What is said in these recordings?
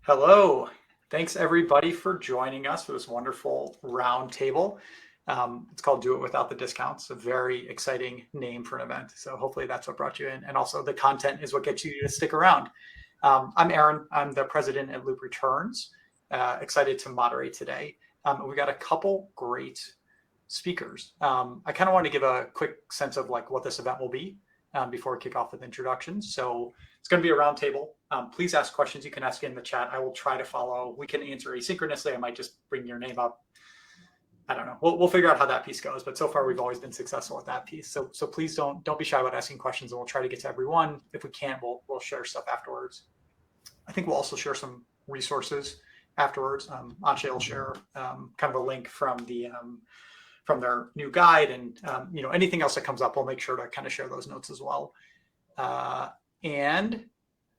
Hello. Thanks everybody for joining us for this wonderful round table. It's called Do It Without the Discounts, a very exciting name for an event. So hopefully that's what brought you in. And also the content is what gets you to stick around. I'm Aaron. I'm the president at Loop Returns. Excited to moderate today. We got a couple great speakers. I kind of want to give a quick sense of like what this event will be before we kick off with introductions. So it's going to be a round table. Please ask questions. You can ask in the chat. I will try to follow. We can answer asynchronously. I might just bring your name up. I don't know. We'll figure out how that piece goes. But so far, we've always been successful at that piece. So please don't be shy about asking questions, and we'll try to get to everyone. If we can't, we'll share stuff afterwards. I think we'll also share some resources afterwards. Anshe will share kind of a link from their new guide, and anything else that comes up, we'll make sure to kind of share those notes as well. And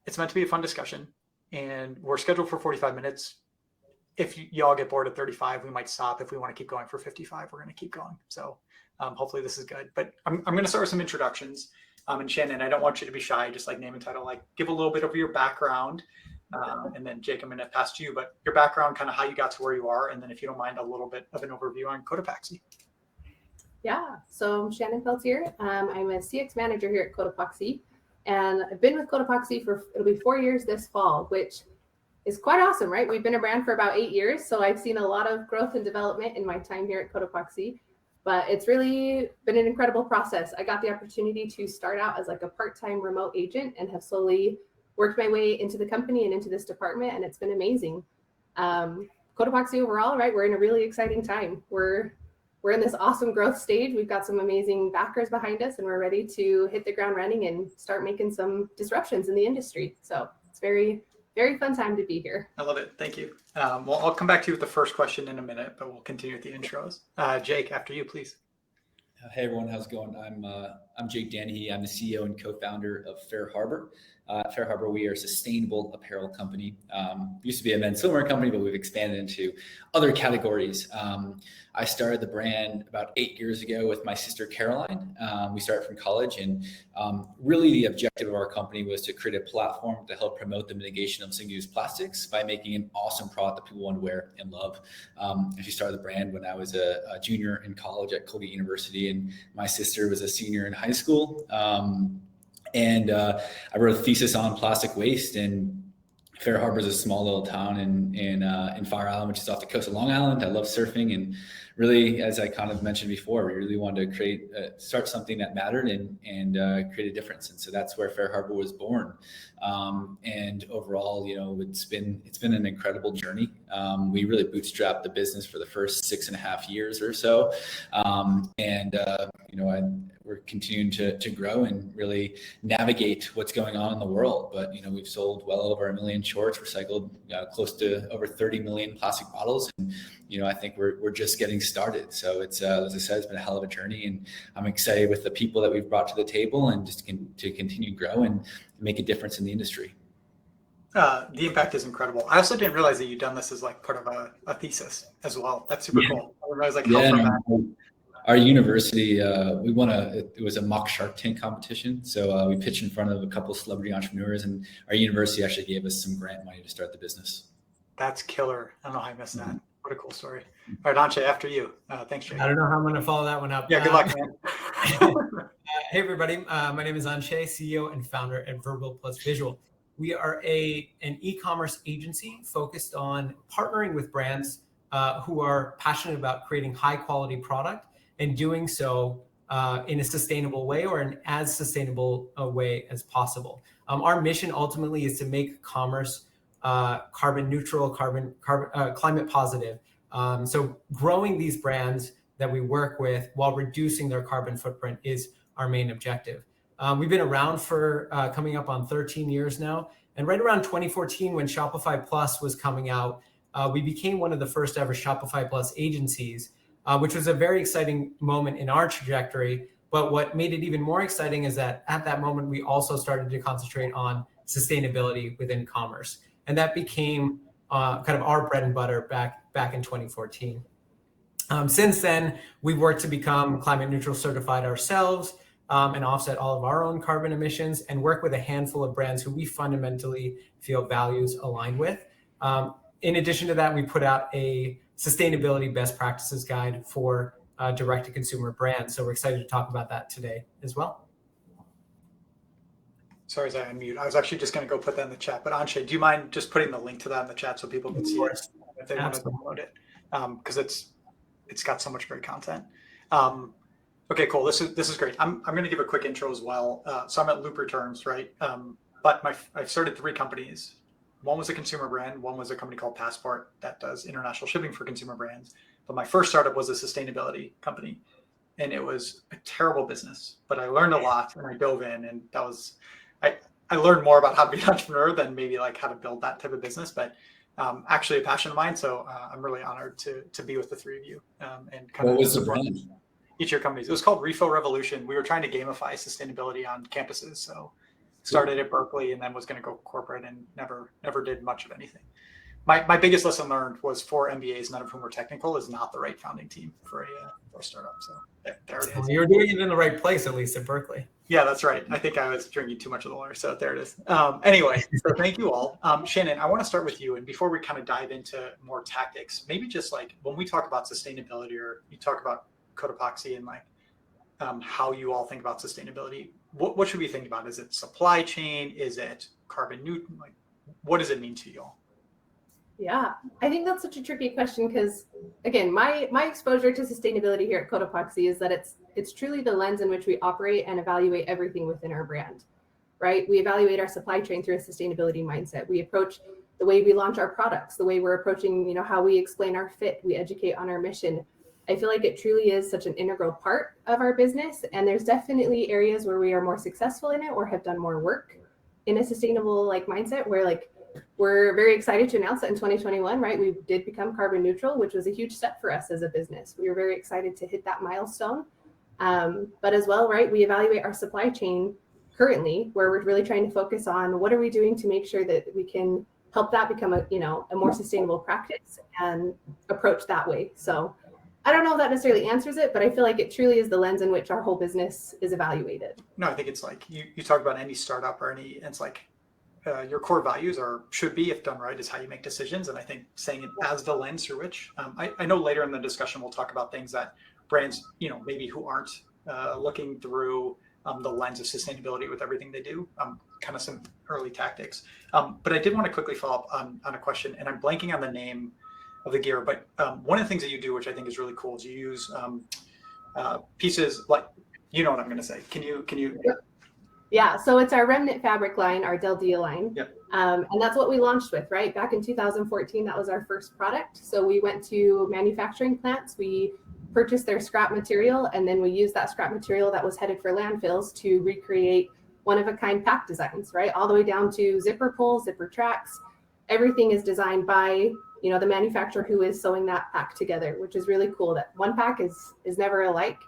it's meant to be a fun discussion, and we're scheduled for 45 minutes. If y'all get bored at 35, we might stop. If we want to keep going for 55, we're going to keep going. So hopefully this is good. But I'm going to start with some introductions. And Shannon, I don't want you to be shy, just like name and title, like give a little bit of your background. And then Jake, I'm going to pass to you, but your background, kind of how you got to where you are. And then if you don't mind, a little bit of an overview on Cotopaxi. Yeah, so I'm Shannon Peltier. I'm a CX manager here at Cotopaxi. And I've been with Cotopaxi it'll be 4 years this fall, which is quite awesome, right? We've been a brand for about 8 years. So I've seen a lot of growth and development in my time here at Cotopaxi, but it's really been an incredible process. I got the opportunity to start out as like a part-time remote agent and have slowly worked my way into the company and into this department. And it's been amazing. Cotopaxi overall, right? We're in a really exciting time. We're in this awesome growth stage. We've got some amazing backers behind us, and we're ready to hit the ground running and start making some disruptions in the industry. So it's very, very fun time to be here. I love it. Thank you. Well, I'll come back to you with the first question in a minute, but we'll continue with the intros. Jake, after you, please. Hey everyone, how's it going? I'm Jake Danahy. I'm the CEO and co-founder of Fair Harbor. At Fair Harbor, we are a sustainable apparel company. Used to be a men's swimwear company, but we've expanded into other categories. I started the brand about 8 years ago with my sister Caroline. We started from college, and really the objective of our company was to create a platform to help promote the mitigation of single-use plastics by making an awesome product that people want to wear and love. Actually started the brand when I was a junior in college at Colgate University, and my sister was a senior in high school. And I wrote a thesis on plastic waste, and Fair Harbor is a small little town in Fire Island, which is off the coast of Long Island. I love surfing, and really, as I kind of mentioned before, we really wanted to start something that mattered and create a difference. And so that's where Fair Harbor was born. And overall, it's been an incredible journey. We really bootstrapped the business for the first 6.5 years or so. We're continuing to grow and really navigate what's going on in the world. But, we've sold well over 1 million shorts, recycled close to over 30 million plastic bottles. And, I think we're just getting started. So it's, as I said, it's been a hell of a journey, and I'm excited with the people that we've brought to the table and just to continue to grow and make a difference in the industry. The impact is incredible. I also didn't realize that you'd done this as like part of a thesis as well. That's super cool. I realized like how far back. Our university, it was a mock Shark Tank competition. So we pitched in front of a couple of celebrity entrepreneurs, and our university actually gave us some grant money to start the business. That's killer. I don't know how I missed that. What a cool story. All right, Anshe, after you. Thanks, Jake. I don't know how I'm going to follow that one up. Yeah, good luck, man. Hey, everybody. My name is Anshe, CEO and founder at Verbal Plus Visual. We are an e-commerce agency focused on partnering with brands who are passionate about creating high-quality product and doing so in a sustainable way, or in as sustainable a way as possible. Our mission ultimately is to make commerce carbon neutral, climate positive. So growing these brands that we work with while reducing their carbon footprint is our main objective. We've been around for coming up on 13 years now. And right around 2014, when Shopify Plus was coming out, we became one of the first ever Shopify Plus agencies, which was a very exciting moment in our trajectory. But what made it even more exciting is that at that moment, we also started to concentrate on sustainability within commerce. And that became kind of our bread and butter back in 2014. Since then, we've worked to become climate neutral certified ourselves and offset all of our own carbon emissions, and work with a handful of brands who we fundamentally feel values align with. In addition to that, we put out a sustainability best practices guide for direct-to-consumer brands. So we're excited to talk about that today as well. Sorry, as I unmute, I was actually just going to go put that in the chat. But Anshay, do you mind just putting the link to that in the chat so people can see it if they want to download it? Because it's got so much great content. Okay, cool. This is great. I'm going to give a quick intro as well. So I'm at Loop Returns, right? But I've started 3 companies. One was a consumer brand. One was a company called Passport that does international shipping for consumer brands. But my first startup was a sustainability company, and it was a terrible business. But I learned a lot, and I dove in, and that was I learned more about how to be an entrepreneur than maybe like how to build that type of business. But actually a passion of mine. So I'm really honored to be with the 3 of you and kind What of was the brand? each of your companies. It was called Refill Revolution. We were trying to gamify sustainability on campuses. So started at Berkeley and then was going to go corporate and never did much of anything. My biggest lesson learned was 4 MBAs, none of whom were technical, is not the right founding team for a startup. So there it is. Well, you're doing it in the right place, at least at Berkeley. Yeah, that's right. I think I was drinking too much of the water. So there it is. Anyway, so thank you all. Shannon, I want to start with you. And before we kind of dive into more tactics, maybe just like when we talk about sustainability or you talk about Cotopaxi and like how you all think about sustainability, what should we think about? Is it supply chain? Is it carbon neutral? Like, what does it mean to you all? Yeah, I think that's such a tricky question because, again, my exposure to sustainability here at Cotopaxi is that it's truly the lens in which we operate and evaluate everything within our brand, right? We evaluate our supply chain through a sustainability mindset. We approach the way we launch our products, the way we're approaching, how we explain our fit, we educate on our mission. I feel like it truly is such an integral part of our business. And there's definitely areas where we are more successful in it or have done more work in a sustainable mindset where we're very excited to announce that in 2021, right? We did become carbon neutral, which was a huge step for us as a business. We were very excited to hit that milestone. But as well, right, we evaluate our supply chain currently, where we're really trying to focus on what are we doing to make sure that we can help that become a more sustainable practice and approach that way. So I don't know if that necessarily answers it, but I feel like it truly is the lens in which our whole business is evaluated. No, I think it's like you talk about any startup or it's like your core values should be, if done right, is how you make decisions. And I think saying it as the lens through which I know later in the discussion we'll talk about things that brands maybe who aren't looking through the lens of sustainability with everything they do, kind of some early tactics. But I did want to quickly follow up on a question, and I'm blanking on the name of the gear, but one of the things that you do, which I think is really cool, is you use pieces like, what I'm going to say. Can you? Yeah, so it's our remnant fabric line, our Del Dia line. Yep. And that's what we launched with, right? Back in 2014, that was our first product. So we went to manufacturing plants, we purchased their scrap material, and then we used that scrap material that was headed for landfills to recreate one-of-a-kind pack designs, right? All the way down to zipper pulls, zipper tracks. Everything is designed by the manufacturer who is sewing that pack together, which is really cool. That one pack is never alike.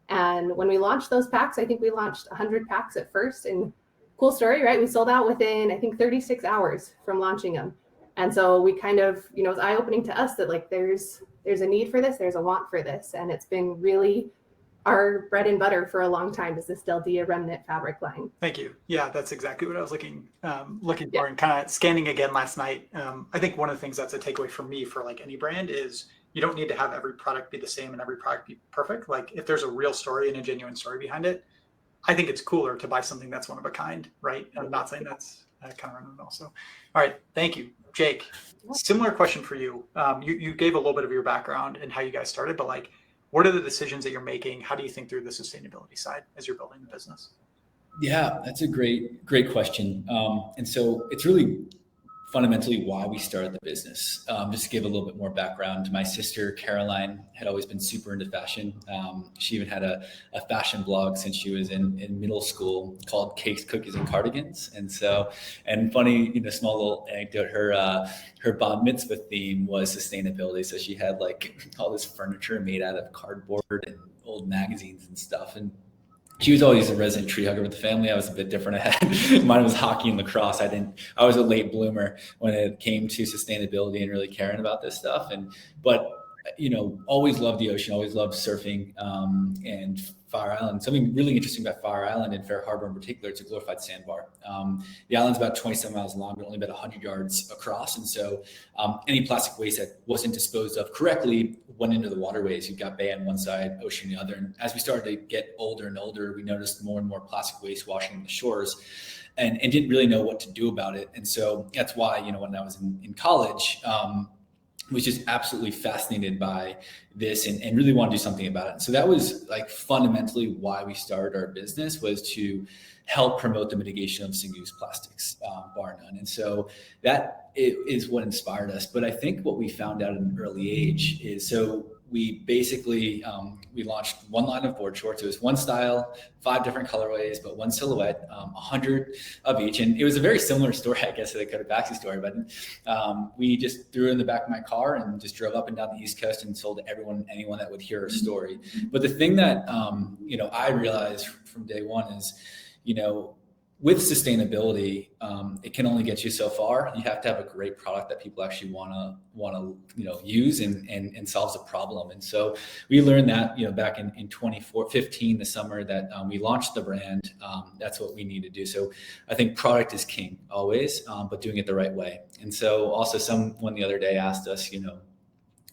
And when we launched those packs, I think we launched 100 packs at first. And cool story, right? We sold out within, I think, 36 hours from launching them. And so we kind of, it was eye-opening to us that there's a need for this, there's a want for this. And it's been really our bread and butter for a long time is this Del Dia remnant fabric line. Thank you. Yeah, that's exactly what I was looking for and kind of scanning again last night. I think one of the things that's a takeaway for me for any brand is you don't need to have every product be the same and every product be perfect. If there's a real story and a genuine story behind it, I think it's cooler to buy something that's one of a kind, right? I'm not saying that's kind of run-of-the-mill. So, all right, thank you. Jake, similar question for you. You gave a little bit of your background and how you guys started, but what are the decisions that you're making? How do you think through the sustainability side as you're building the business? Yeah, that's a great question. And so it's really fundamentally why we started the business. Just to give a little bit more background, my sister Caroline had always been super into fashion. She even had a fashion blog since she was in middle school called Cakes, Cookies, and Cardigans. And funny, small little anecdote, her bat mitzvah theme was sustainability. So she had all this furniture made out of cardboard and old magazines and stuff. And she was always a resident tree hugger with the family. I was a bit different. Mine was hockey and lacrosse. I was a late bloomer when it came to sustainability and really caring about this stuff. But always loved the ocean, always loved surfing, and Fire Island. Something really interesting about Fire Island and Fair Harbor in particular, it's a glorified sandbar. The island's about 27 miles long, but only about 100 yards across. And so any plastic waste that wasn't disposed of correctly went into the waterways. You've got bay on one side, ocean on the other. And as we started to get older and older, we noticed more and more plastic waste washing on the shores, and didn't really know what to do about it. And so that's why, when I was in college, was just absolutely fascinated by this and really want to do something about it. So that was like fundamentally why we started our business, was to help promote the mitigation of single-use plastics, bar none. And so that is what inspired us. But I think what we found out at an early age is, so we basically, we launched one line of board shorts. It was one style, 5 different colorways, but one silhouette, 100 of each. And it was a very similar story, I guess, to the Cotopaxi story, but we just threw it in the back of my car and just drove up and down the East Coast and sold to everyone and anyone that would hear our story. But the thing that, I realized from day one is, with sustainability, it can only get you so far. You have to have a great product that people actually want to use and solves a problem. And so we learned that back in 2015, the summer that we launched the brand. That's what we need to do. So I think product is king always, but doing it the right way. And so also someone the other day asked us,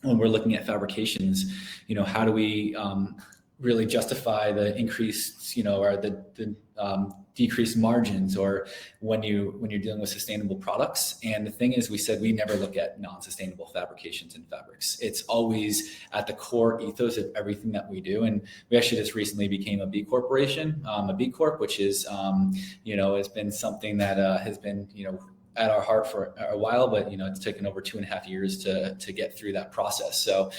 when we're looking at fabrications, how do we really justify the increased, or the decreased margins, or when you're dealing with sustainable products. And the thing is, we said we never look at non-sustainable fabrications and fabrics. It's always at the core ethos of everything that we do. And we actually just recently became a B corporation, a B Corp, which is, has been something that has been, at our heart for a while, but it's taken over 2.5 years to get through that process. So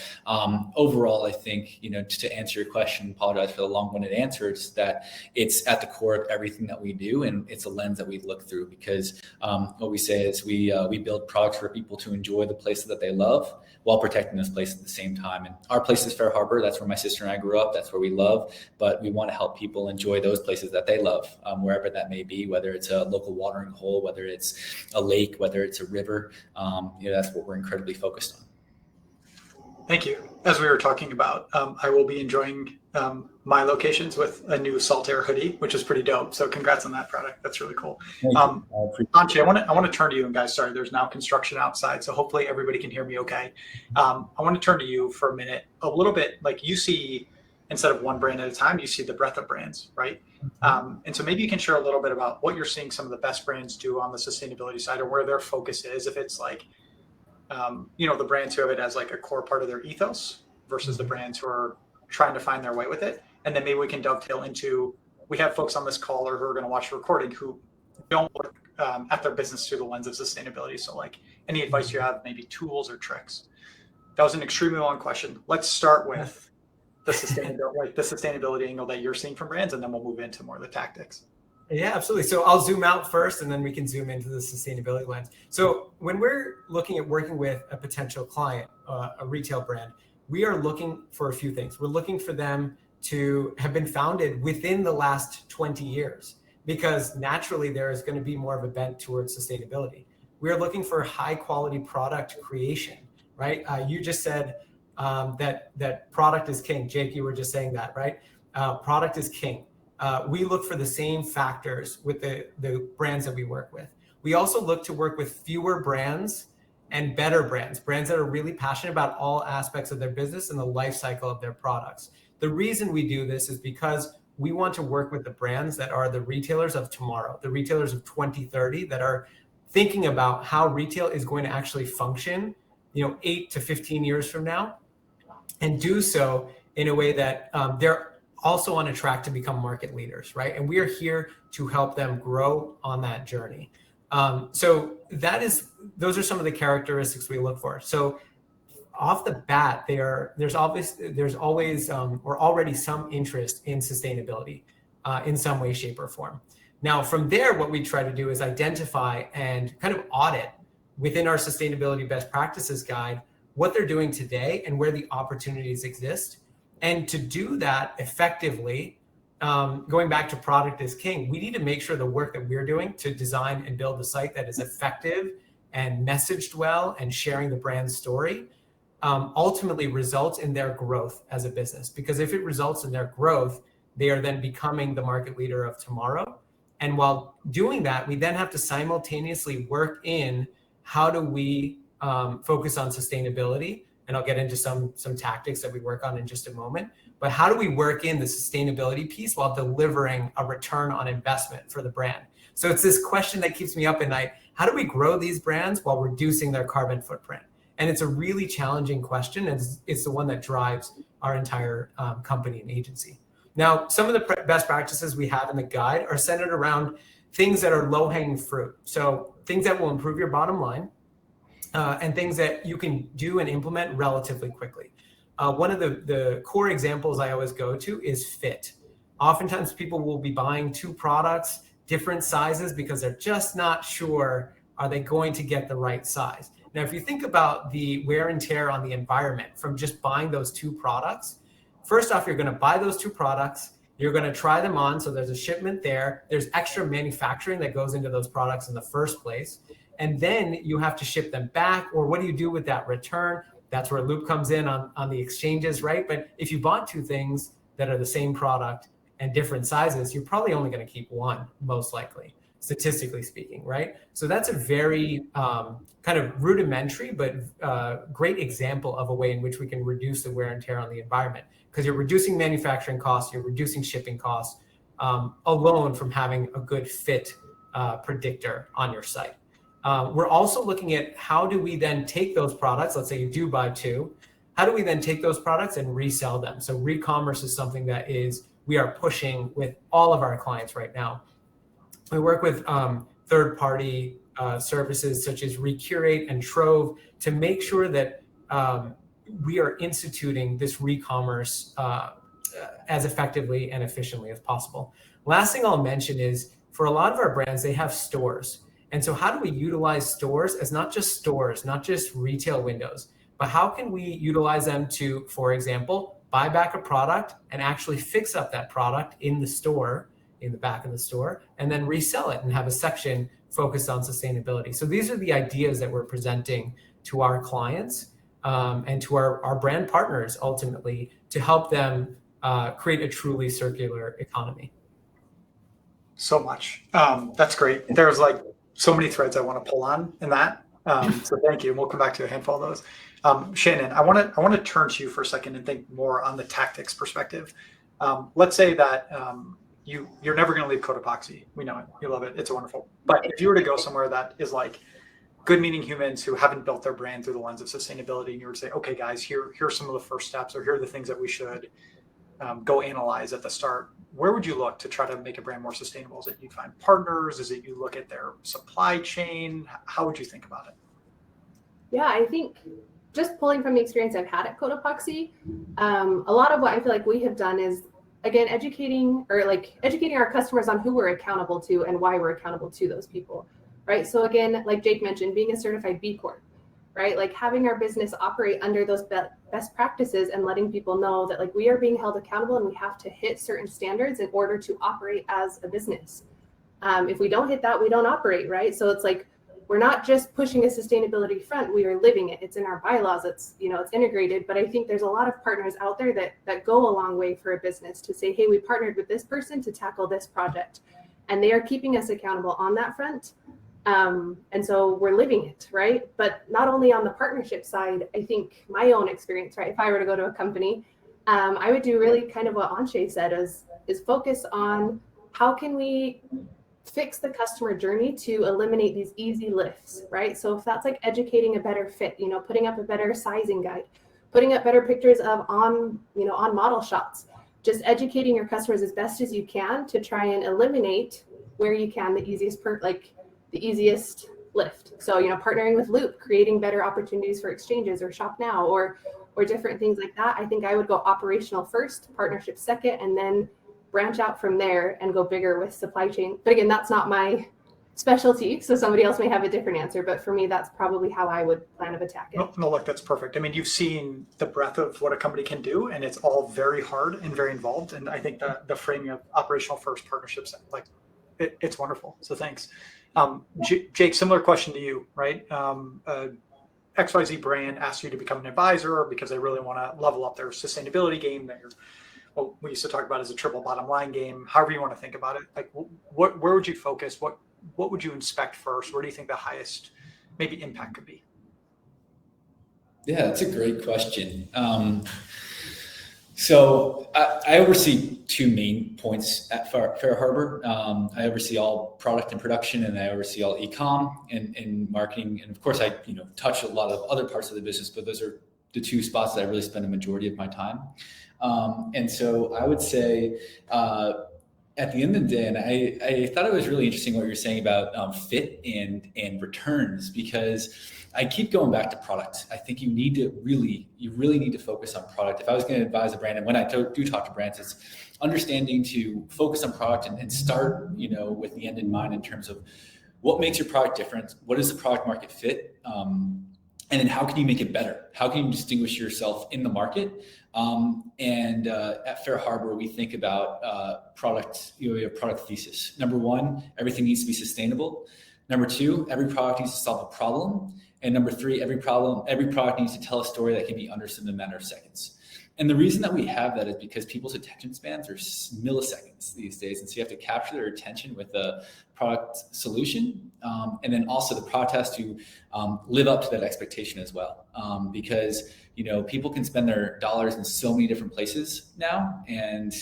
overall, I think to answer your question, apologize for the long-winded answer, it's that it's at the core of everything that we do, and it's a lens that we look through, because what we say is we build products for people to enjoy the places that they love while protecting this place at the same time. And our place is Fair Harbor. That's where my sister and I grew up. That's where we love. But we want to help people enjoy those places that they love, wherever that may be, whether it's a local watering hole, whether it's a lake, whether it's a river. That's what we're incredibly focused on. Thank you. As we were talking about, I will be enjoying my locations with a new Salt Air hoodie, which is pretty dope. So congrats on that product. That's really cool. Anshay, I want to turn to you, and guys, sorry, there's now construction outside, so hopefully everybody can hear me okay. I want to turn to you for a minute, a little bit, like you see, instead of one brand at a time, you see the breadth of brands, right? And so maybe you can share a little bit about what you're seeing some of the best brands do on the sustainability side, or where their focus is, if it's like, the brands who have it as like a core part of their ethos versus the brands who are trying to find their way with it. And then maybe we can dovetail into, we have folks on this call or who are going to watch the recording who don't look at their business through the lens of sustainability. So like any advice you have, maybe tools or tricks. That was an extremely long question. Let's start with the sustainability angle that you're seeing from brands, and then we'll move into more of the tactics. Yeah, absolutely. So I'll zoom out first, and then we can zoom into the sustainability lens. So when we're looking at working with a potential client, a retail brand, we are looking for a few things. We're looking for them to have been founded within the last 20 years, because naturally there is going to be more of a bent towards sustainability. We are looking for high quality product creation, right? You just said that product is king. Jake, you were just saying that, right? Product is king. We look for the same factors with the brands that we work with. We also look to work with fewer brands and better brands that are really passionate about all aspects of their business and the life cycle of their products. The reason we do this is because we want to work with the brands that are the retailers of tomorrow, the retailers of 2030 that are thinking about how retail is going to actually function, 8 to 15 years from now, and do so in a way that they're also on a track to become market leaders, right? And we are here to help them grow on that journey. So those are some of the characteristics we look for. So off the bat, there's always or already some interest in sustainability in some way, shape, or form. Now, from there, what we try to do is identify and kind of audit within our sustainability best practices guide what they're doing today and where the opportunities exist. And to do that effectively, going back to product is king, we need to make sure the work that we're doing to design and build a site that is effective and messaged well and sharing the brand story ultimately results in their growth as a business. Because if it results in their growth, they are then becoming the market leader of tomorrow. And while doing that, we then have to simultaneously work in how do we focus on sustainability. And I'll get into some tactics that we work on in just a moment. But how do we work in the sustainability piece while delivering a return on investment for the brand? So it's this question that keeps me up at night. How do we grow these brands while reducing their carbon footprint? And it's a really challenging question, and it's the one that drives our entire company and agency. Now, some of the best practices we have in the guide are centered around things that are low-hanging fruit. So things that will improve your bottom line, and things that you can do and implement relatively quickly. One of the core examples I always go to is fit. Oftentimes people will be buying 2 products, different sizes, because they're just not sure, are they going to get the right size? Now, if you think about the wear and tear on the environment from just buying those 2 products, first off, you're going to buy those 2 products, you're going to try them on, so there's a shipment there, there's extra manufacturing that goes into those products in the first place, and then you have to ship them back, or what do you do with that return? That's where Loop comes in on the exchanges, right? But if you bought 2 things that are the same product and different sizes, you're probably only going to keep one, most likely, statistically speaking, right? So that's a very kind of rudimentary, but great example of a way in which we can reduce the wear and tear on the environment, because you're reducing manufacturing costs, you're reducing shipping costs alone from having a good fit predictor on your site. We're also looking at how do we then take those products, let's say you do buy 2, how do we then take those products and resell them? So re-commerce is something that we are pushing with all of our clients right now. We work with third-party services such as Recurate and Trove to make sure that we are instituting this re-commerce as effectively and efficiently as possible. Last thing I'll mention is for a lot of our brands, they have stores. And so how do we utilize stores as not just stores, not just retail windows, but how can we utilize them to, for example, buy back a product and actually fix up that product in the store, in the back of the store, and then resell it and have a section focused on sustainability. So these are the ideas that we're presenting to our clients and to our brand partners ultimately to help them create a truly circular economy. So much. That's great. There's like so many threads I want to pull on in that. So thank you. And we'll come back to a handful of those. Shannon, I want to turn to you for a second and think more on the tactics perspective. Let's say that you're never going to leave Cotopaxi. We know it. You love it. It's wonderful. But if you were to go somewhere that is like good meaning humans who haven't built their brand through the lens of sustainability, and you were to say, okay, guys, here are some of the first steps, or here are the things that we should go analyze at the start, where would you look to try to make a brand more sustainable? Is it you find partners? Is it you look at their supply chain? How would you think about it? Yeah, I think just pulling from the experience I've had at Cotopaxi, a lot of what I feel like we have done is, again, educating our customers on who we're accountable to and why we're accountable to those people, right? So again, like Jake mentioned, being a certified B Corp, right? Like having our business operate under those best practices and letting people know that like we are being held accountable and we have to hit certain standards in order to operate as a business. If we don't hit that, we don't operate, right? So it's like, we're not just pushing a sustainability front, we are living it. It's in our bylaws, it's integrated. But I think there's a lot of partners out there that go a long way for a business to say, hey, we partnered with this person to tackle this project. And they are keeping us accountable on that front. And so we're living it, right? But not only on the partnership side, I think my own experience, right? If I were to go to a company, I would do really kind of what Anshe said is focus on how can we fix the customer journey to eliminate these easy lifts, right? So if that's like educating a better fit, putting up a better sizing guide, putting up better pictures of on model shots, just educating your customers as best as you can to try and eliminate where you can the easiest lift. So, partnering with Loop, creating better opportunities for exchanges or Shop Now or different things like that. I think I would go operational first, partnership second, and then branch out from there and go bigger with supply chain. But again, that's not my specialty. So somebody else may have a different answer. But for me, that's probably how I would plan of attack it. No, look, that's perfect. I mean, you've seen the breadth of what a company can do, and it's all very hard and very involved. And I think the framing of operational first partnerships, like it's wonderful. So thanks. Jake, similar question to you, right? XYZ brand asks you to become an advisor, or because they really want to level up their sustainability game, that you're, what we used to talk about as a triple bottom line game, however you want to think about it, like where would you focus? What would you inspect first? Where do you think the highest maybe impact could be? Yeah, that's a great question. So I oversee two main points at Fair Harbor. I oversee all product and production, and I oversee all e-com and marketing. And of course, I touch a lot of other parts of the business, but those are the two spots that I really spend a majority of my time. And so I would say at the end of the day, and I thought it was really interesting what you're saying about fit and returns, because I keep going back to product. I think you really need to focus on product. If I was going to advise a brand, and when I do talk to brands, it's understanding to focus on product and start, with the end in mind in terms of what makes your product different, what is the product market fit, and then how can you make it better? How can you distinguish yourself in the market? And at Fair Harbor, we think about product, we have product thesis. Number one, everything needs to be sustainable. Number two, every product needs to solve a problem. And number three, every product needs to tell a story that can be understood in a matter of seconds. And the reason that we have that is because people's attention spans are milliseconds these days. And so you have to capture their attention with a product solution. And then also the product has to live up to that expectation as well. Because, people can spend their dollars in so many different places now. And,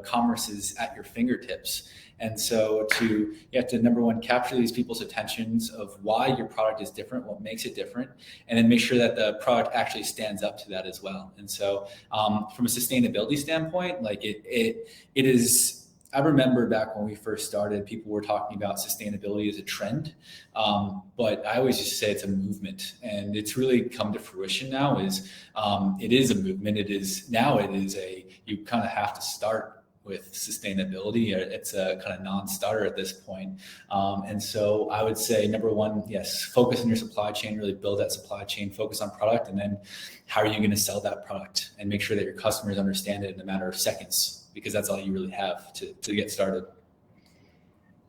commerce is at your fingertips. And so you have to, number one, capture these people's attentions of why your product is different, what makes it different, and then make sure that the product actually stands up to that as well. And so from a sustainability standpoint, like it is, I remember back when we first started, people were talking about sustainability as a trend, but I always just say it's a movement, and it's really come to fruition now. It is a movement. You kind of have to start with sustainability. It's a kind of non-starter at this point. And so I would say, number one, yes, focus on your supply chain, really build that supply chain, focus on product, and then how are you going to sell that product, and make sure that your customers understand it in a matter of seconds, because that's all you really have to get started.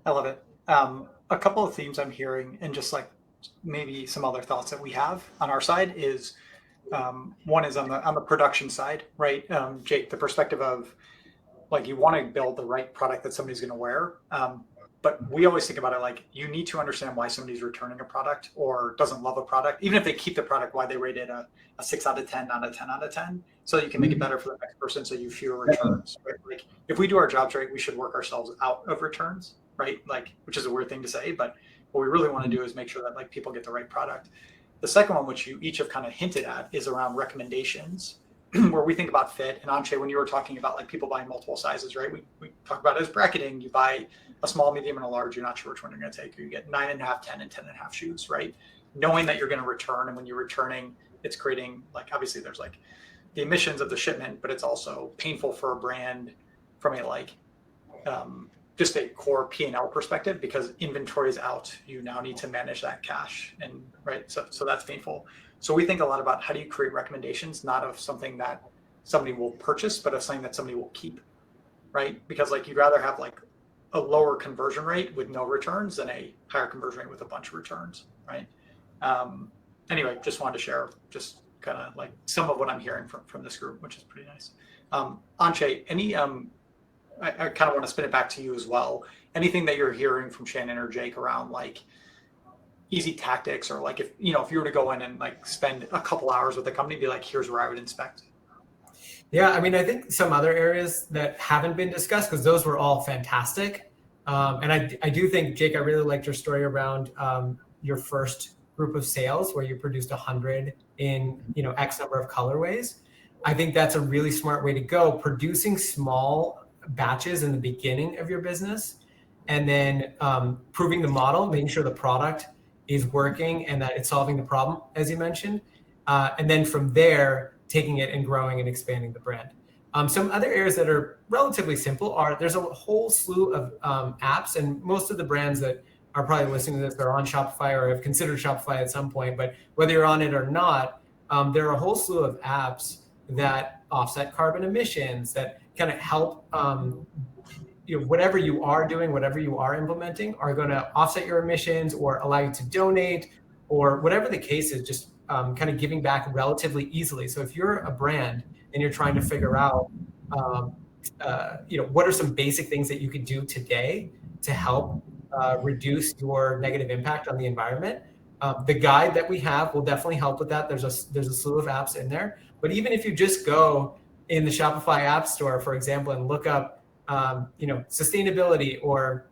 I love it. A couple of themes I'm hearing, and just like maybe some other thoughts that we have on our side is, one is on the production side, right? Jake, the perspective of, like, you want to build the right product that somebody's going to wear. But we always think about it like, you need to understand why somebody's returning a product or doesn't love a product. Even if they keep the product, why they rate it a 6 out of 10, not a 10 out of 10. So you can make it better for the next person, so you fewer returns. Right? Like, if we do our jobs right, we should work ourselves out of returns, right? Like, which is a weird thing to say, but what we really want to do is make sure that, like, people get the right product. The second one, which you each have kind of hinted at, is around recommendations. Where we think about fit. And Anshay, when you were talking about like people buying multiple sizes, right? We talk about it as bracketing. You buy a small, medium, and a large. You're not sure which one you're going to take. Or you get 9.5, 10, and 10.5 shoes, right? Knowing that you're going to return, and when you're returning, it's creating, like, obviously there's like the emissions of the shipment, but it's also painful for a brand from a just a core P&L perspective, because inventory is out. You now need to manage that cash, and right. So that's painful. So we think a lot about how do you create recommendations, not of something that somebody will purchase, but of something that somebody will keep, right? Because like, you'd rather have like a lower conversion rate with no returns than a higher conversion rate with a bunch of returns, right? Anyway, just wanted to share just kind of like some of what I'm hearing from this group, which is pretty nice. Anshay, I kind of want to spin it back to you as well. Anything that you're hearing from Shannon or Jake around like easy tactics, or like if you were to go in and like spend a couple hours with the company, be like, here's where I would inspect. Yeah, I mean, I think some other areas that haven't been discussed, because those were all fantastic. And I do think, Jake, I really liked your story around your first group of sales where you produced 100 in X number of colorways. I think that's a really smart way to go, producing small batches in the beginning of your business, and then proving the model, making sure the product is working and that it's solving the problem, as you mentioned. And then from there, taking it and growing and expanding the brand. Some other areas that are relatively simple are, there's a whole slew of apps, and most of the brands that are probably listening to this are on Shopify or have considered Shopify at some point, but whether you're on it or not, there are a whole slew of apps that offset carbon emissions, that kind of help whatever you are doing, whatever you are implementing, are going to offset your emissions or allow you to donate or whatever the case is, just kind of giving back relatively easily. So if you're a brand and you're trying to figure out, what are some basic things that you could do today to help reduce your negative impact on the environment, the guide that we have will definitely help with that. There's a slew of apps in there. But even if you just go in the Shopify App Store, for example, and look up, sustainability or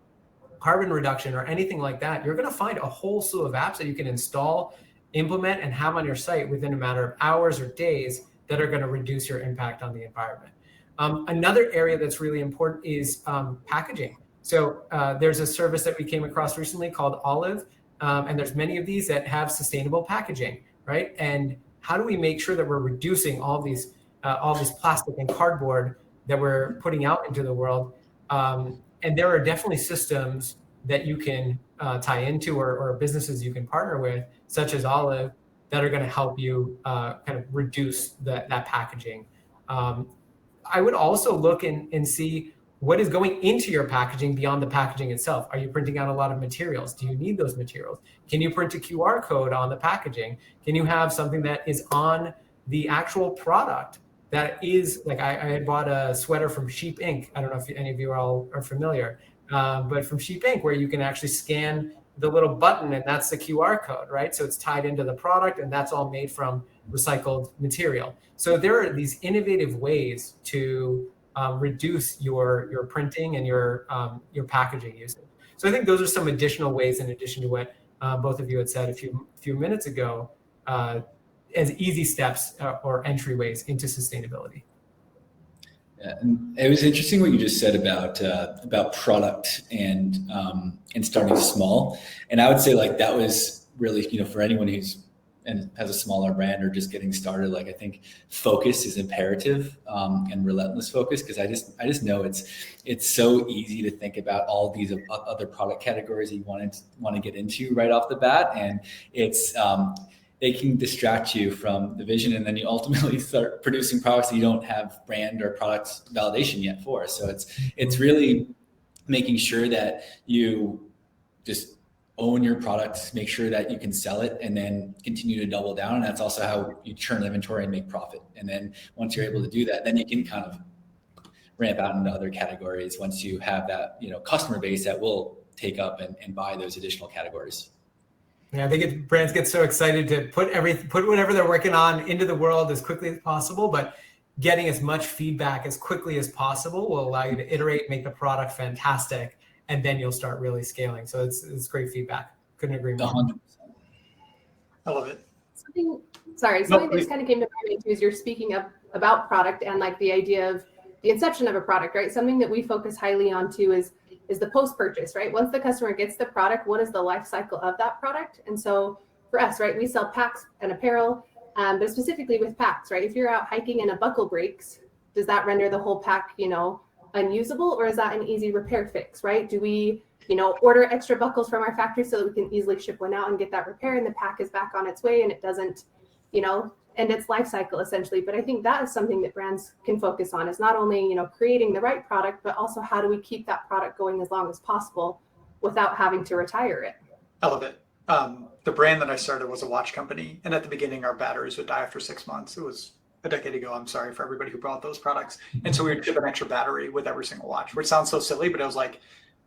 carbon reduction or anything like that, you're going to find a whole slew of apps that you can install, implement, and have on your site within a matter of hours or days that are going to reduce your impact on the environment. Another area that's really important is packaging. So there's a service that we came across recently called Olive, and there's many of these that have sustainable packaging, right? And how do we make sure that we're reducing all these plastic and cardboard that we're putting out into the world? And there are definitely systems that you can tie into, or businesses you can partner with, such as Olive, that are going to help you kind of reduce that packaging. I would also look and see what is going into your packaging beyond the packaging itself. Are you printing out a lot of materials? Do you need those materials? Can you print a QR code on the packaging? Can you have something that is on the actual product that is, like, I had bought a sweater from Sheep Inc. I don't know if any of you all are familiar, but from Sheep Inc., where you can actually scan the little button and that's the QR code, right? So it's tied into the product and that's all made from recycled material. So there are these innovative ways to reduce your printing and your packaging usage. So I think those are some additional ways, in addition to what both of you had said a few minutes ago, as easy steps or entryways into sustainability. Yeah, and it was interesting what you just said about product and starting small. And I would say, like, that was really, for anyone who's and has a smaller brand or just getting started, like, I think focus is imperative, and relentless focus, because I just know it's so easy to think about all these other product categories that you want to get into right off the bat, and it can distract you from the vision, and then you ultimately start producing products that you don't have brand or product validation yet for. So it's really making sure that you just own your product, make sure that you can sell it, and then continue to double down. And that's also how you churn inventory and make profit. And then once you're able to do that, then you can kind of ramp out into other categories once you have that, customer base that will take up and buy those additional categories. Yeah, I think brands get so excited to put whatever they're working on into the world as quickly as possible, but getting as much feedback as quickly as possible will allow you to iterate, make the product fantastic, and then you'll start really scaling. So it's great feedback. Couldn't agree more. 100%. I love it. Something that just kind of came to mind too, is you're speaking about product and like the idea of the inception of a product, right? Something that we focus highly on too is the post-purchase, right? Once the customer gets the product, what is the life cycle of that product? And so for us, right, we sell packs and apparel, but specifically with packs, right? If you're out hiking and a buckle breaks, does that render the whole pack, unusable, or is that an easy repair fix, right? Do we, order extra buckles from our factory so that we can easily ship one out and get that repair, and the pack is back on its way and it doesn't, end its life cycle essentially? But I think that is something that brands can focus on, is not only, creating the right product, but also how do we keep that product going as long as possible without having to retire it? I love it. The brand that I started was a watch company, and at the beginning our batteries would die after 6 months. It was a decade ago. I'm sorry for everybody who bought those products. And so we would ship an extra battery with every single watch, which sounds so silly, but it was like,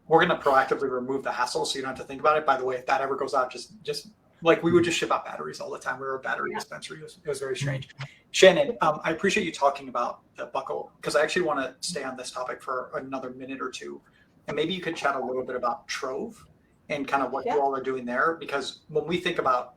we're going to proactively remove the hassle so you don't have to think about it. By the way, if that ever goes out, just like, we would just ship out batteries all the time. We were a battery dispensary. It was very strange. Shannon, I appreciate you talking about the buckle, because I actually want to stay on this topic for another minute or two. And maybe you could chat a little bit about Trove and kind of what you all are doing there. Because when we think about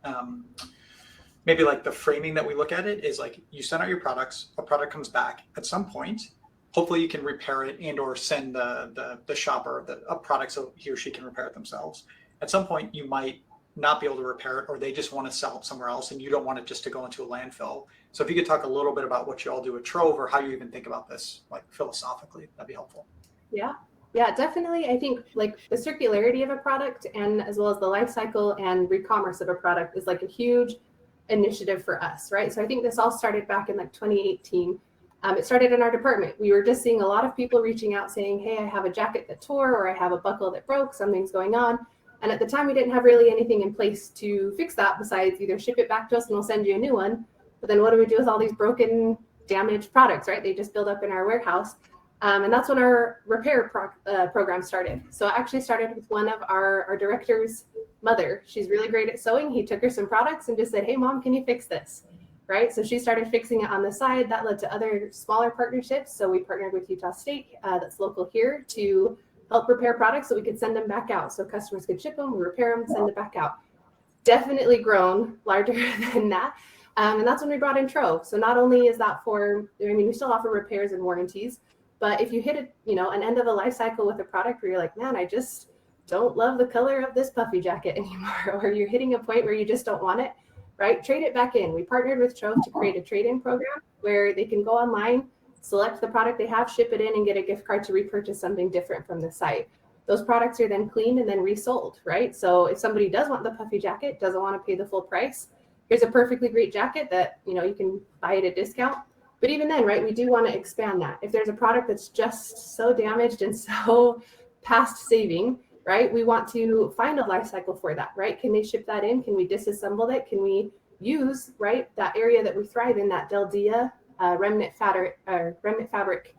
maybe like the framing that we look at it is like, you send out your products, a product comes back at some point, hopefully you can repair it and or send the shopper a product so he or she can repair it themselves. At some point you might not be able to repair it, or they just want to sell it somewhere else and you don't want it just to go into a landfill. So if you could talk a little bit about what you all do at Trove, or how you even think about this, like, philosophically, that'd be helpful. Yeah, definitely. I think like the circularity of a product, and as well as the life cycle and re-commerce of a product, is like a huge initiative for us, right? So I think this all started back in like 2018. It started in our department. We were just seeing a lot of people reaching out saying, hey, I have a jacket that tore, or I have a buckle that broke, something's going on. And at the time, we didn't have really anything in place to fix that besides either ship it back to us and we'll send you a new one. But then what do we do with all these broken, damaged products, right? They just build up in our warehouse. And that's when our repair program started. So it actually started with one of our director's mother. She's really great at sewing. He took her some products and just said, hey, Mom, can you fix this? Right? So she started fixing it on the side. That led to other smaller partnerships. So we partnered with Utah State, that's local here, to help repair products so we could send them back out. So customers could ship them, we repair them, send it back out. Definitely grown larger than that. And that's when we brought in Trove. So not only is that we still offer repairs and warranties, but if you hit an end of the life cycle with a product where you're like, man, I just don't love the color of this puffy jacket anymore, or you're hitting a point where you just don't want it, right? Trade it back in. We partnered with Trove to create a trade-in program where they can go online, select the product they have, ship it in, and get a gift card to repurchase something different from the site. Those products are then cleaned and then resold, right? So if somebody does want the puffy jacket, doesn't want to pay the full price, here's a perfectly great jacket that, you can buy at a discount. But even then, right, we do want to expand that. If there's a product that's just so damaged and so past saving, right, we want to find a life cycle for that, right? Can they ship that in? Can we disassemble it? Can we use, right, that area that we thrive in, that Del Dia remnant fabric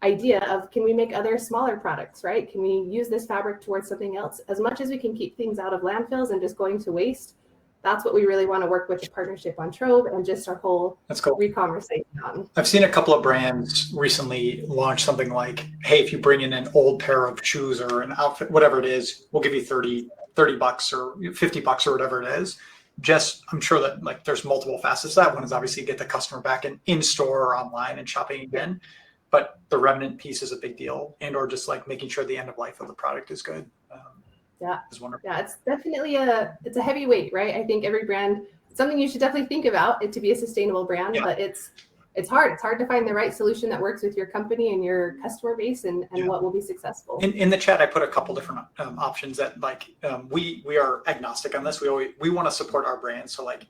idea of, can we make other smaller products, right? Can we use this fabric towards something else? As much as we can keep things out of landfills and just going to waste, that's what we really want to work with, the partnership on Trove and just our whole re-commerce thing on. I've seen a couple of brands recently launch something like, hey, if you bring in an old pair of shoes or an outfit, whatever it is, we'll give you $30 or $50 or whatever it is. Just, I'm sure that like there's multiple facets to that. One is obviously get the customer back in store or online and shopping again. But the remnant piece is a big deal, and or just like making sure the end of life of the product is good. Is wonderful. Yeah, it's definitely it's a heavy weight, right? I think every brand, something you should definitely think about it to be a sustainable brand, but it's hard. It's hard to find the right solution that works with your company and your customer base and what will be successful. In the chat, I put a couple different options that like we are agnostic on this. We want to support our brand, so like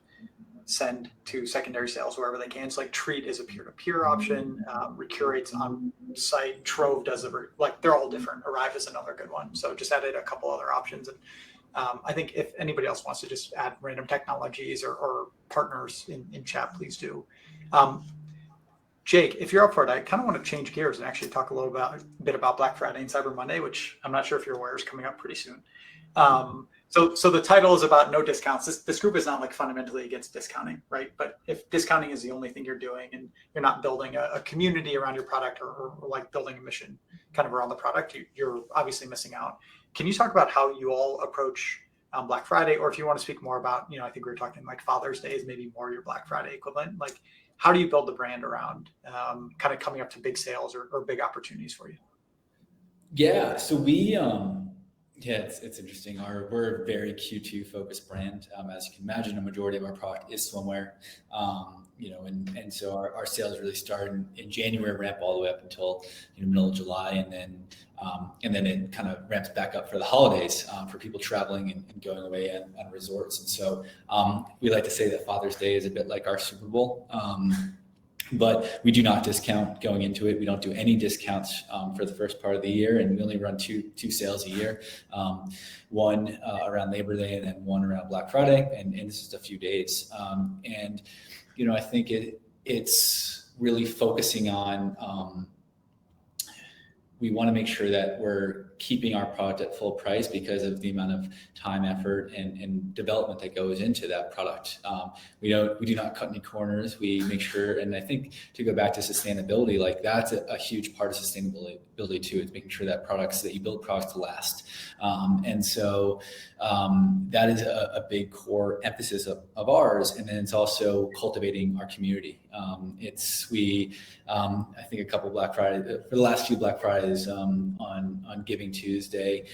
send to secondary sales wherever they can. So like Treat is a peer-to-peer option. Recurate's on site. Trove does they're all different. Arrive is another good one. So just added a couple other options. And I think if anybody else wants to just add random technologies or partners in chat, please do. Jake, if you're up for it, I kind of want to change gears and actually talk a bit about Black Friday and Cyber Monday, which I'm not sure if you're aware is coming up pretty soon. So the title is about no discounts. This group is not like fundamentally against discounting, right? But if discounting is the only thing you're doing and you're not building a community around your product or like building a mission kind of around the product, you're obviously missing out. Can you talk about how you all approach Black Friday, or if you want to speak more about, I think we were talking like Father's Day is maybe more your Black Friday equivalent. Like, how do you build the brand around kind of coming up to big sales or big opportunities for you? Yeah, so we it's interesting. We're a very Q2 focused brand. As you can imagine, a majority of our product is swimwear. And so our sales really start in January, ramp all the way up until middle of July, and then it kind of ramps back up for the holidays for people traveling and going away on resorts. And so we like to say that Father's Day is a bit like our Super Bowl. But we do not discount going into it. We don't do any discounts for the first part of the year, and we only run two sales a year, one around Labor Day and then one around Black Friday, and it's just a few days. I think it's really focusing on we want to make sure that we're keeping our product at full price because of the amount of time, effort, and development that goes into that product. We do not cut any corners. We make sure, and I think to go back to sustainability, like that's a huge part of sustainability too. It's making sure that you build products to last. And so that is a big core emphasis of ours. And then it's also cultivating our community. I think a couple Black Friday, for the last few Black Fridays on Giving Tuesday,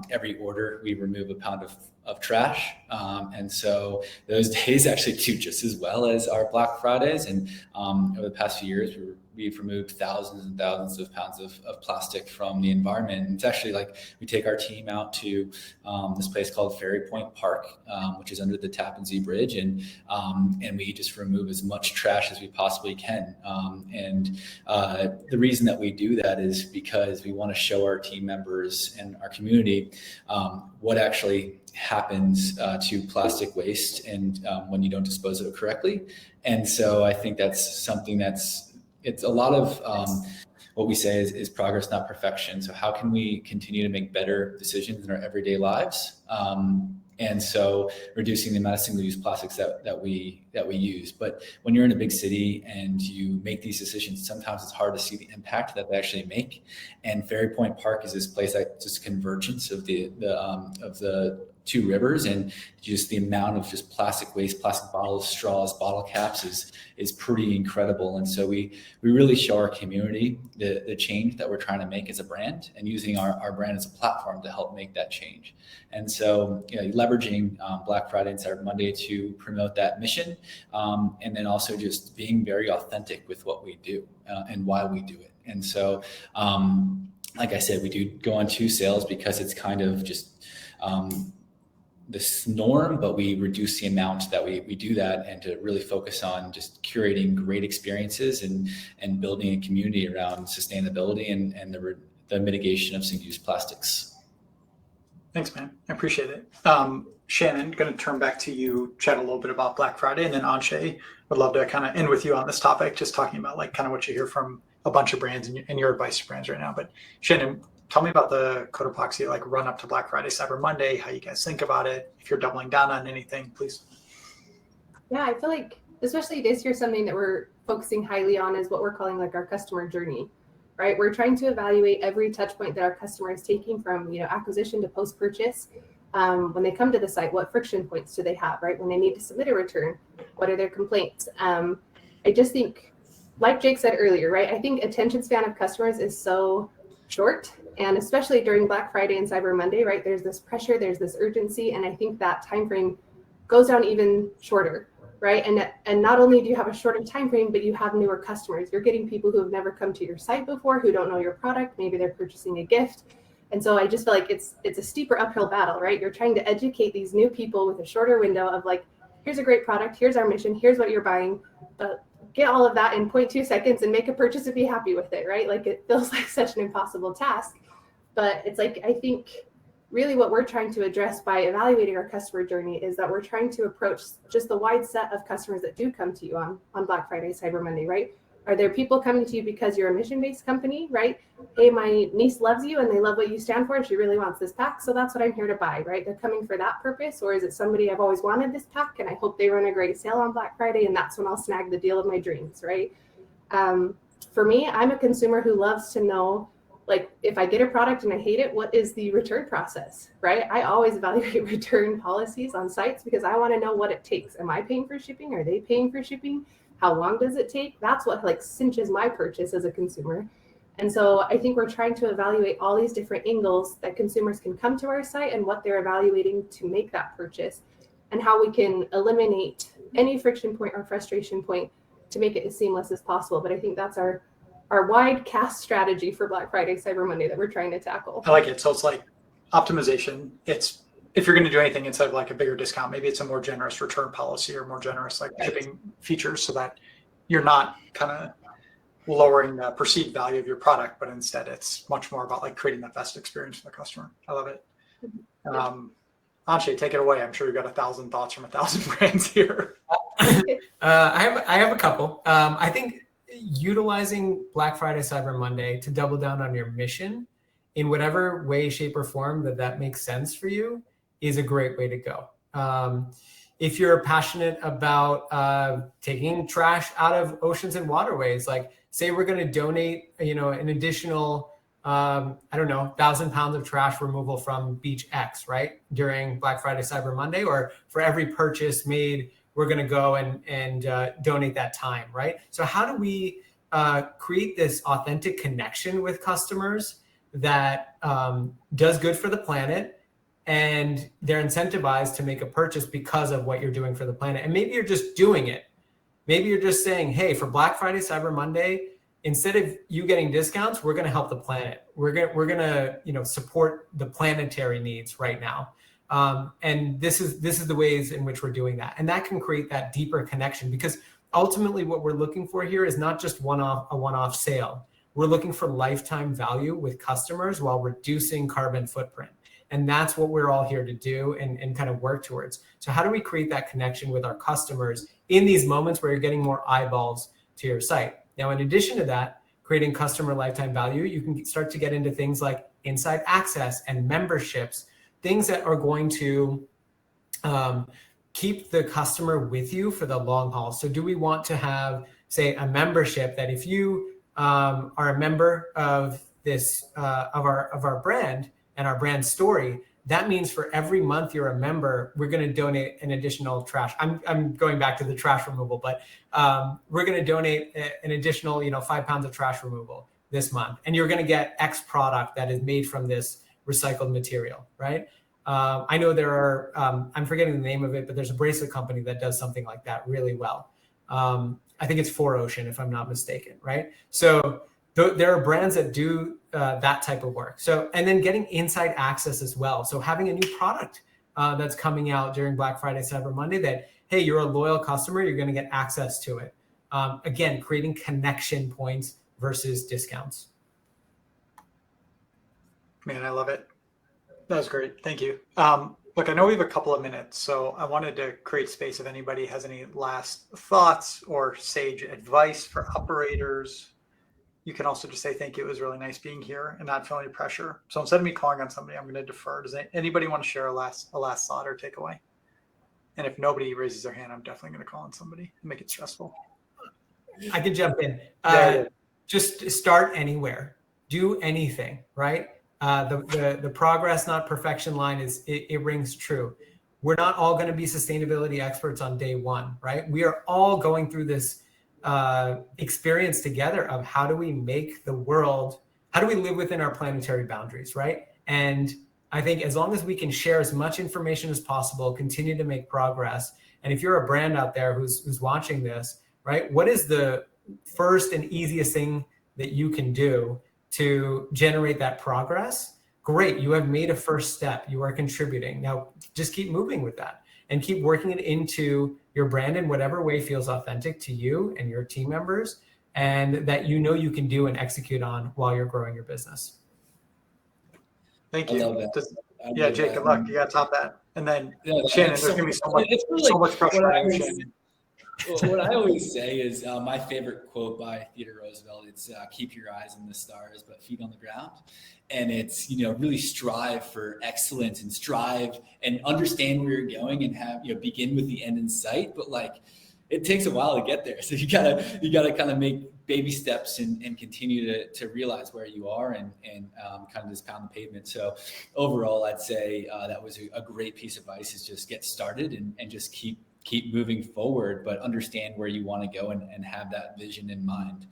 every order we remove a pound of trash. And so those days actually do just as well as our Black Fridays. And over the past few years, we've removed thousands and thousands of pounds of plastic from the environment. And it's actually like we take our team out to this place called Ferry Point Park, which is under the Tappan Zee Bridge, and we just remove as much trash as we possibly can. The reason that we do that is because we want to show our team members and our community what actually happens to plastic waste and when you don't dispose of it correctly. And so I think that's something it's a lot of what we say is progress, not perfection. So how can we continue to make better decisions in our everyday lives? And so reducing the amount of single-use plastics that we use. But when you're in a big city and you make these decisions, sometimes it's hard to see the impact that they actually make. And Ferry Point Park is this place that just convergence of the two rivers, and just the amount of just plastic waste, plastic bottles, straws, bottle caps is pretty incredible. And so we really show our community the change that we're trying to make as a brand, and using our brand as a platform to help make that change. And so, leveraging Black Friday and Cyber Monday to promote that mission, and then also just being very authentic with what we do and why we do it. And so, like I said, we do go on 2 sales because it's kind of just this norm, but we reduce the amount that we do that, and to really focus on just curating great experiences and building a community around sustainability and the mitigation of single-use plastics. Thanks, man. I appreciate it. Shannon, going to turn back to you, chat a little bit about Black Friday, and then Anshay, would love to kind of end with you on this topic, just talking about like kind of what you hear from a bunch of brands and your advice to brands right now. But Shannon, tell me about the Cotopaxi like run up to Black Friday, Cyber Monday, how you guys think about it. If you're doubling down on anything, please. Yeah, I feel like especially this year, something that we're focusing highly on is what we're calling like our customer journey, right? We're trying to evaluate every touch point that our customer is taking from, acquisition to post-purchase. When they come to the site, what friction points do they have, right? When they need to submit a return, what are their complaints? I just think, like Jake said earlier, right? I think attention span of customers is so short. And especially during Black Friday and Cyber Monday, right? There's this pressure, there's this urgency, and I think that time frame goes down even shorter, right? And not only do you have a shorter time frame, but you have newer customers. You're getting people who have never come to your site before, who don't know your product. Maybe they're purchasing a gift. And so I just feel like it's a steeper uphill battle, right? You're trying to educate these new people with a shorter window of like, here's a great product, here's our mission, here's what you're buying, but get all of that in 0.2 seconds and make a purchase and be happy with it, right? Like it feels like such an impossible task. But it's like, I think really what we're trying to address by evaluating our customer journey is that we're trying to approach just the wide set of customers that do come to you on Black Friday, Cyber Monday, right? Are there people coming to you because you're a mission-based company, right? Hey, my niece loves you and they love what you stand for and she really wants this pack, so that's what I'm here to buy, right? They're coming for that purpose. Or is it somebody, I've always wanted this pack and I hope they run a great sale on Black Friday and that's when I'll snag the deal of my dreams, right? For me, I'm a consumer who loves to know, like, if I get a product and I hate it, what is the return process, right? I always evaluate return policies on sites because I want to know what it takes. Am I paying for shipping? Are they paying for shipping? How long does it take? That's what like cinches my purchase as a consumer. And so I think we're trying to evaluate all these different angles that consumers can come to our site and what they're evaluating to make that purchase, and how we can eliminate any friction point or frustration point to make it as seamless as possible. But I think that's our wide cast strategy for Black Friday, Cyber Monday that we're trying to tackle. I like it. So it's like optimization. It's if you're going to do anything instead of like a bigger discount, maybe it's a more generous return policy or more generous like shipping features, so that you're not kind of lowering the perceived value of your product, but instead it's much more about like creating the best experience for the customer. I love it. Anshay, take it away. I'm sure you've got 1,000 thoughts from 1,000 brands here. I have a couple. I think utilizing Black Friday, Cyber Monday to double down on your mission in whatever way, shape, or form that makes sense for you is a great way to go. If you're passionate about taking trash out of oceans and waterways, like say we're going to donate, an additional, 1,000 pounds of trash removal from beach X, right? During Black Friday, Cyber Monday, or for every purchase made, we're going to go and donate that time, right? So how do we create this authentic connection with customers that does good for the planet, and they're incentivized to make a purchase because of what you're doing for the planet. And maybe you're just doing it. Maybe you're just saying, hey, for Black Friday, Cyber Monday, instead of you getting discounts, we're going to help the planet. We're going to support the planetary needs right now. And this is the ways in which we're doing that. And that can create that deeper connection, because ultimately what we're looking for here is not just a one-off sale. We're looking for lifetime value with customers while reducing carbon footprint. And that's what we're all here to do and kind of work towards. So how do we create that connection with our customers in these moments where you're getting more eyeballs to your site? Now, in addition to that, creating customer lifetime value, you can start to get into things like inside access and memberships, things that are going to keep the customer with you for the long haul. So do we want to have, say, a membership that if you are a member of this, of our brand and our brand story, that means for every month you're a member, we're going to donate an additional trash. I'm going back to the trash removal, but we're going to donate an additional, 5 pounds of trash removal this month. And you're going to get X product that is made from this recycled material, right? I know there are, I'm forgetting the name of it, but there's a bracelet company that does something like that really well. I think it's 4Ocean, if I'm not mistaken, right? So there are brands that do that type of work. So, and then getting inside access as well. So having a new product that's coming out during Black Friday, Cyber Monday that, hey, you're a loyal customer, you're going to get access to it. Again, creating connection points versus discounts. Man, I love it. That was great. Thank you. Look, I know we have a couple of minutes, so I wanted to create space if anybody has any last thoughts or sage advice for operators. You can also just say thank you. It was really nice being here and not feel any pressure. So instead of me calling on somebody, I'm going to defer. Does anybody want to share a last thought or takeaway? And if nobody raises their hand, I'm definitely going to call on somebody and make it stressful. I can jump in. Just start anywhere. Do anything, right? The progress, not perfection line it rings true. We're not all going to be sustainability experts on day one, right? We are all going through this experience together of how do we make the world, how do we live within our planetary boundaries, right? And I think as long as we can share as much information as possible, continue to make progress. And if you're a brand out there who's watching this, right, what is the first and easiest thing that you can do to generate that progress? Great, you have made a first step. You are contributing. Now, just keep moving with that and keep working it into your brand in whatever way feels authentic to you and your team members, and that you can do and execute on while you're growing your business. Thank you. I love that. Yeah, Jake, good luck. You got to top that. And then Shannon, there's going to be so much pressure on you, Shannon. What I always say is my favorite quote by Theodore Roosevelt. It's keep your eyes on the stars, but feet on the ground. And it's, really strive for excellence and strive and understand where you're going and have, begin with the end in sight. But it takes a while to get there. So you gotta kind of make baby steps and continue to realize where you are and kind of just pound the pavement. So overall, I'd say that was a great piece of advice, is just get started and just keep moving forward, but understand where you want to go and have that vision in mind.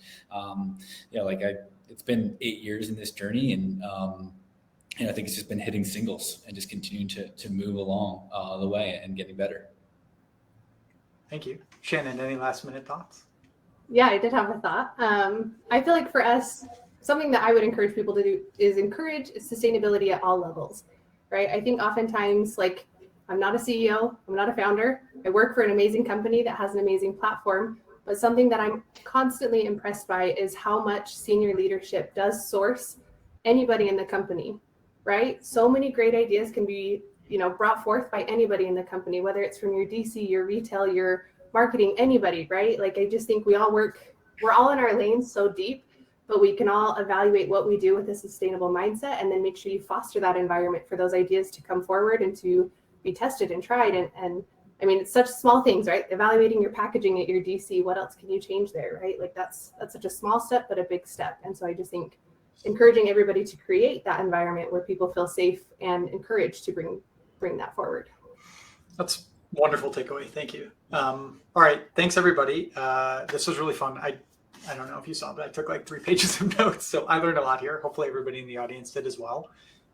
It's been 8 years in this journey, and I think it's just been hitting singles and just continuing to move along the way and getting better. Thank you. Shannon, any last minute thoughts? Yeah, I did have a thought. I feel like for us, something that I would encourage people to do is encourage sustainability at all levels, right? I think oftentimes, I'm not a CEO, I'm not a founder. I work for an amazing company that has an amazing platform, but something that I'm constantly impressed by is how much senior leadership does source anybody in the company, right? So many great ideas can be, brought forth by anybody in the company, whether it's from your DC, your retail, your marketing, anybody, right? I just think we're all in our lanes so deep, but we can all evaluate what we do with a sustainable mindset and then make sure you foster that environment for those ideas to come forward and to be tested and tried. And I mean, it's such small things, right? Evaluating your packaging at your DC, what else can you change there, right? That's such a small step, but a big step. And so I just think encouraging everybody to create that environment where people feel safe and encouraged to bring that forward. That's a wonderful takeaway. Thank you. All right. Thanks, everybody. This was really fun. I don't know if you saw, but I took 3 pages of notes. So I learned a lot here. Hopefully everybody in the audience did as well.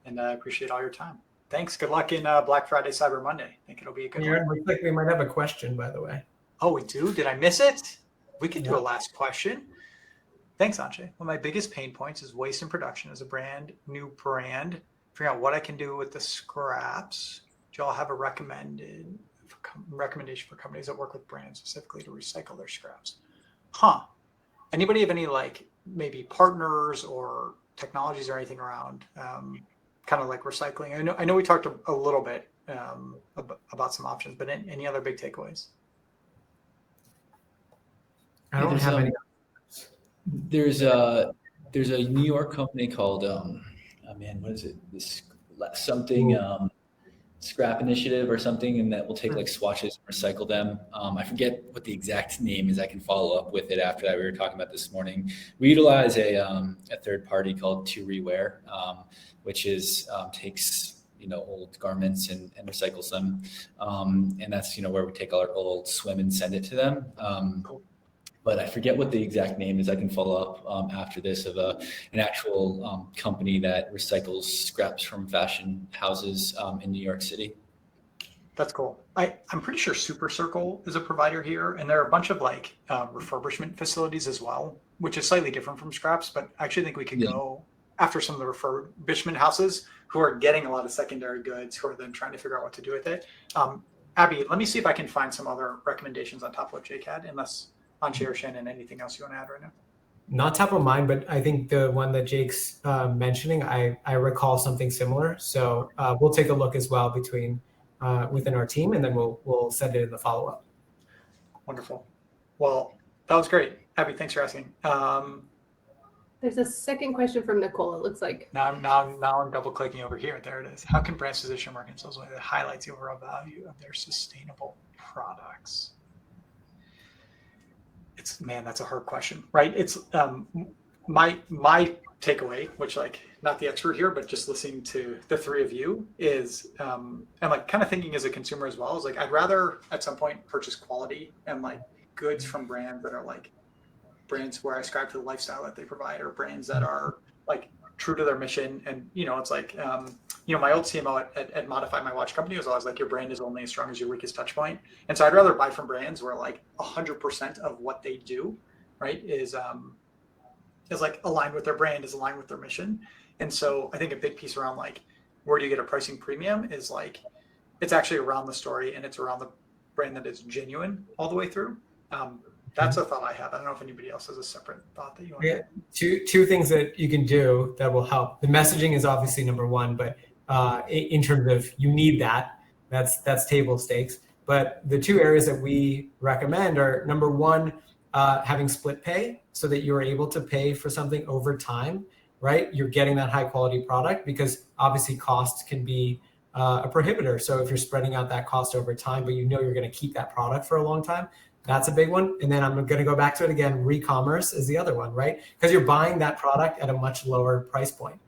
And I appreciate all your time. Thanks. Thanks. Good luck in Black Friday, Cyber Monday. I think it'll be a good Aaron, one. looks like we might have a question, by the way. Oh, we do? Did I miss it? We could do Yeah. a last question. Thanks, Anshay. One of my biggest pain points is waste in production as a new brand. Figuring out what I can do with the scraps. Do y'all have a recommendation for companies that work with brands specifically to recycle their scraps? Anybody have any like maybe partners or technologies or anything around kind of like recycling? I know we talked a little bit about some options, but any other big takeaways? I don't have any. There's a New York company called what is it? This something scrap initiative or something, and that will take like swatches and recycle them. I forget what the exact name is. I can follow up with it after that. We were talking about this morning. We utilize a third party called To Rewear, which is takes old garments and recycles them, and that's where we take our old swim and send it to them. Cool. But I forget what the exact name is. I can follow up after this of an actual company that recycles scraps from fashion houses in New York City. That's cool. I'm pretty sure Super Circle is a provider here, and there are a bunch of like refurbishment facilities as well, which is slightly different from scraps, but I actually think we could go after some of the refurbishment houses who are getting a lot of secondary goods, who are then trying to figure out what to do with it. Abby, let me see if I can find some other recommendations on top of what Jake had, unless Anshay or Shannon, anything else you want to add right now? Not top of mind, but I think the one that Jake's mentioning, I recall something similar. So we'll take a look as well within our team, and then we'll send it in the follow-up. Wonderful. Well, that was great. Abby, thanks for asking. There's a second question from Nicole, it looks like. Now I'm double clicking over here. There it is. How can brands position market themselves in a way that highlights the overall value of their sustainable products? That's a hard question, right? It's my takeaway, which like not the expert here, but just listening to the three of you is, and like kind of thinking as a consumer as well, is like I'd rather at some point purchase quality and like goods from brands that are like brands where I ascribe to the lifestyle that they provide, or brands that are like true to their mission. And it's like my old CMO at Modify, my watch company, was always like, your brand is only as strong as your weakest touch point. And so I'd rather buy from brands where like 100% of what they do, right, is like aligned with their brand, is aligned with their mission. And so I think a big piece around like where do you get a pricing premium is like it's actually around the story, and it's around the brand that is genuine all the way through. That's a thought I have. I don't know if anybody else has a separate thought that you want to add. Two things that you can do that will help. The messaging is obviously number one, but in terms of you need that's table stakes. But the two areas that we recommend are, number one, having split pay so that you're able to pay for something over time, right? You're getting that high quality product, because obviously costs can be a prohibitor. So if you're spreading out that cost over time, but you're going to keep that product for a long time, that's a big one. And then I'm going to go back to it again. Re-commerce is the other one, right? Because you're buying that product at a much lower price point.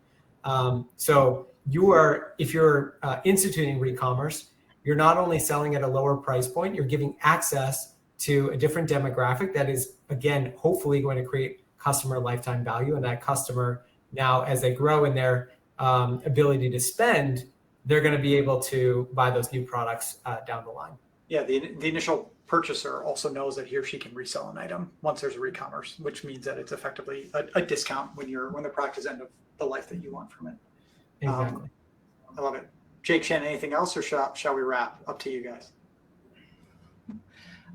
So if you're instituting re-commerce, you're not only selling at a lower price point, you're giving access to a different demographic that is, again, hopefully going to create customer lifetime value. And that customer now, as they grow in their ability to spend, they're going to be able to buy those new products down the line. Yeah, the initial purchaser also knows that he or she can resell an item once there's a re-commerce, which means that it's effectively a discount when the product is end of the life that you want from it. Exactly. I love it. Jake, Shannon, anything else, or shall we wrap? Up to you guys.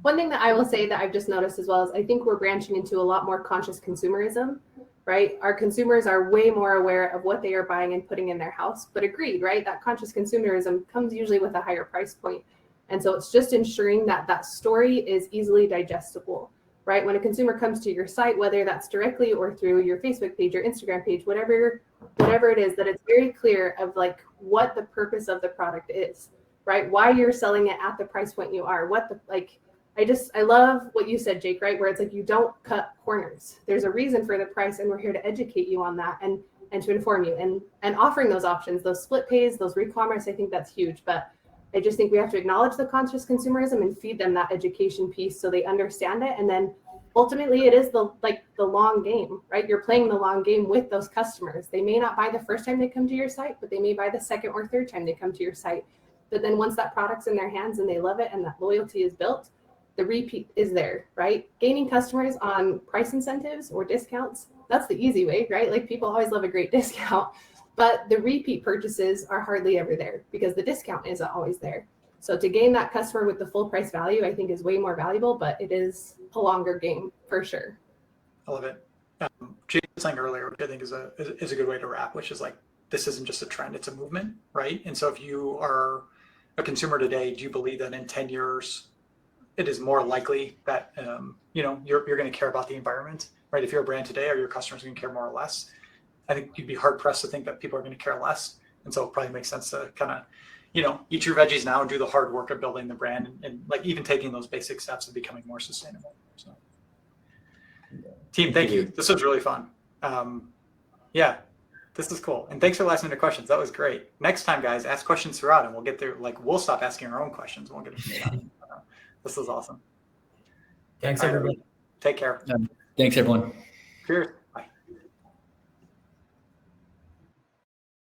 One thing that I will say that I've just noticed as well is I think we're branching into a lot more conscious consumerism, right? Our consumers are way more aware of what they are buying and putting in their house, but agreed, right? That conscious consumerism comes usually with a higher price point. And so it's just ensuring that that story is easily digestible, right? When a consumer comes to your site, whether that's directly or through your Facebook page or Instagram page, whatever it is, that it's very clear of like what the purpose of the product is, right? Why you're selling it at the price point you are, I love what you said, Jake, right? Where it's like, you don't cut corners. There's a reason for the price, and we're here to educate you on that and to inform you and offering those options, those split pays, those re-commerce. I think that's huge, but I just think we have to acknowledge the conscious consumerism and feed them that education piece so they understand it. And then ultimately it is the long game, right? You're playing the long game with those customers. They may not buy the first time they come to your site, but they may buy the second or third time they come to your site. But then once that product's in their hands and they love it and that loyalty is built, the repeat is there, right? Gaining customers on price incentives or discounts, that's the easy way, right? Like people always love a great discount, but the repeat purchases are hardly ever there because the discount isn't always there. So to gain that customer with the full price value, I think is way more valuable, but it is a longer game for sure. I love it. Jake was saying earlier, which I think is a good way to wrap, which is like, this isn't just a trend, it's a movement, right? And so if you are a consumer today, do you believe that in 10 years, it is more likely that, you're going to care about the environment, right? If you're a brand today, are your customers going to care more or less? I think you'd be hard pressed to think that people are going to care less. And so it probably makes sense to kind of, eat your veggies now and do the hard work of building the brand and like even taking those basic steps of becoming more sustainable. So team, thank you. This was really fun. Yeah, this is cool. And thanks for last minute questions. That was great. Next time, guys, ask questions throughout and we'll get there. Like we'll stop asking our own questions. We'll get them. This was awesome. Thanks, everybody. Take care. Thanks, everyone. Cheers.